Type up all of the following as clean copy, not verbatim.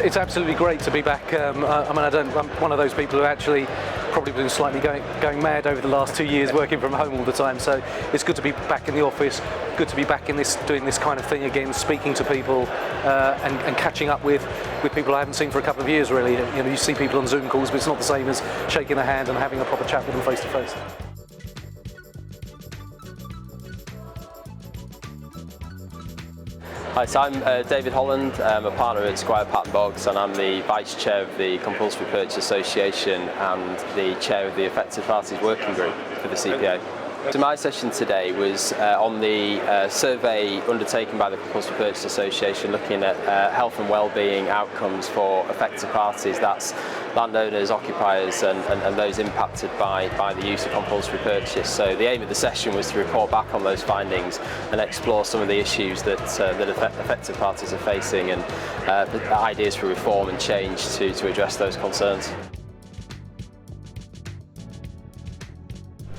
It's absolutely great to be back. I'm one of those people who actually probably been slightly going mad over the last 2 years working from home all the time. So it's good to be back in the office, good to be back in doing this kind of thing again, speaking to people and catching up with people I haven't seen for a couple of years really. You know, you see people on Zoom calls, but it's not the same as shaking a hand and having a proper chat with them face to face. Hi, so I'm David Holland. I'm a partner at Squire Patton Boggs, and I'm the Vice Chair of the Compulsory Purchase Association and the Chair of the Affected Parties Working Group for the CPA. So my session today was on the survey undertaken by the Compulsory Purchase Association looking at health and well-being outcomes for affected parties, that's landowners, occupiers and those impacted by the use of compulsory purchase. So the aim of the session was to report back on those findings and explore some of the issues that affected parties are facing and ideas for reform and change to address those concerns.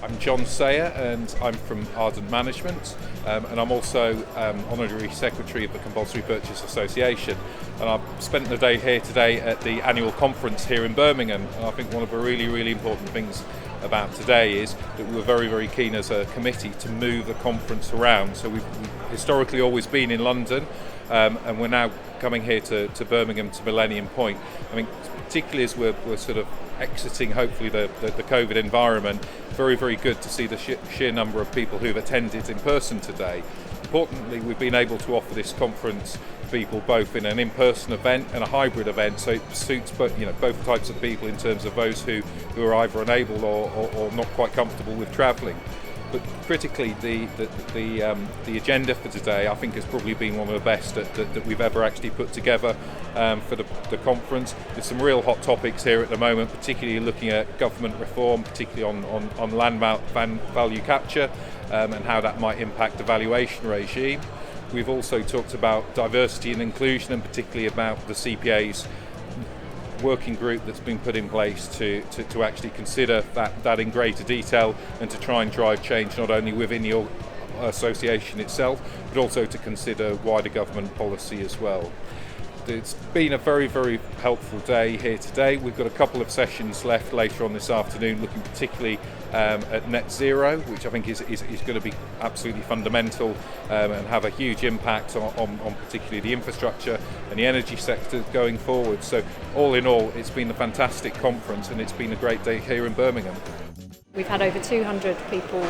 I'm John Sayer and I'm from Ardent Management and I'm also Honorary Secretary of the Compulsory Purchase Association, and I've spent the day here today at the annual conference here in Birmingham, and I think one of the really important things about today is that we were very keen as a committee to move the conference around. So we've historically always been in London and we're now coming here to Birmingham, to Millennium Point. I mean, particularly as we're sort of exiting hopefully the COVID environment, very good to see the sheer number of people who've attended in person today. Importantly, we've been able to offer this conference to people both in an in-person event and a hybrid event, so it suits both types of people in terms of those who are either unable or not quite comfortable with travelling. But critically, the agenda for today, I think, has probably been one of the best that we've ever actually put together for the conference. There's some real hot topics here at the moment, particularly looking at government reform, particularly on land value capture and how that might impact the valuation regime. We've also talked about diversity and inclusion, and particularly about the CPA's working group that's been put in place to actually consider that in greater detail and to try and drive change not only within the association itself but also to consider wider government policy as well. It's been a very helpful day here today. We've got a couple of sessions left later on this afternoon looking particularly at net zero, which I think is going to be absolutely fundamental and have a huge impact on particularly the infrastructure and the energy sector going forward. So all in all, it's been a fantastic conference and it's been a great day here in Birmingham. We've had over 200 people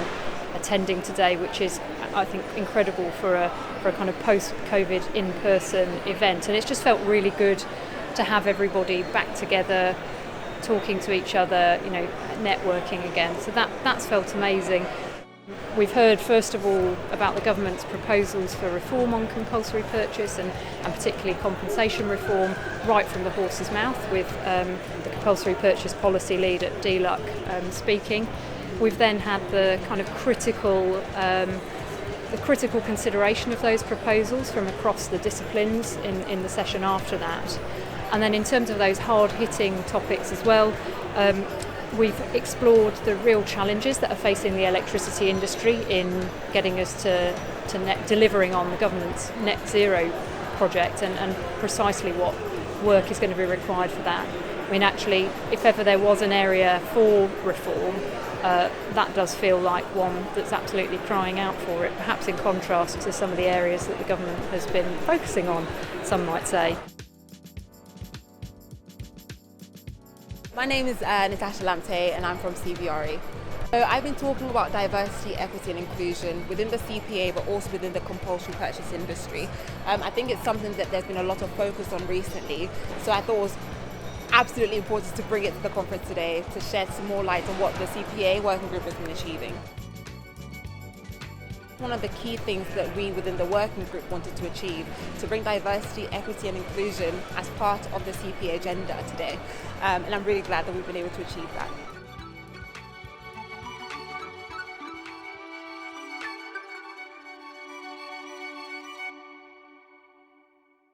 attending today, which is, I think, incredible for a kind of post-COVID in-person event, and it's just felt really good to have everybody back together, talking to each other, networking again. So that's felt amazing. We've heard first of all about the government's proposals for reform on compulsory purchase and particularly compensation reform, right from the horse's mouth, with the compulsory purchase policy lead at DLUC speaking. We've then had the kind of critical consideration of those proposals from across the disciplines in the session after that. And then in terms of those hard-hitting topics as well, we've explored the real challenges that are facing the electricity industry in getting us to delivering on the government's net zero project and precisely what work is going to be required for that. I mean, actually, if ever there was an area for reform, that does feel like one that's absolutely crying out for it, perhaps in contrast to some of the areas that the government has been focusing on, some might say. My name is Natasha Lamptey and I'm from CBRE. So I've been talking about diversity, equity and inclusion within the CPA but also within the compulsory purchase industry. I think it's something that there's been a lot of focus on recently, so I thought it was absolutely important to bring it to the conference today to shed some more light on what the CPA working group has been achieving. One of the key things that we within the working group wanted to achieve, to bring diversity, equity and inclusion as part of the CPA agenda today. And I'm really glad that we've been able to achieve that.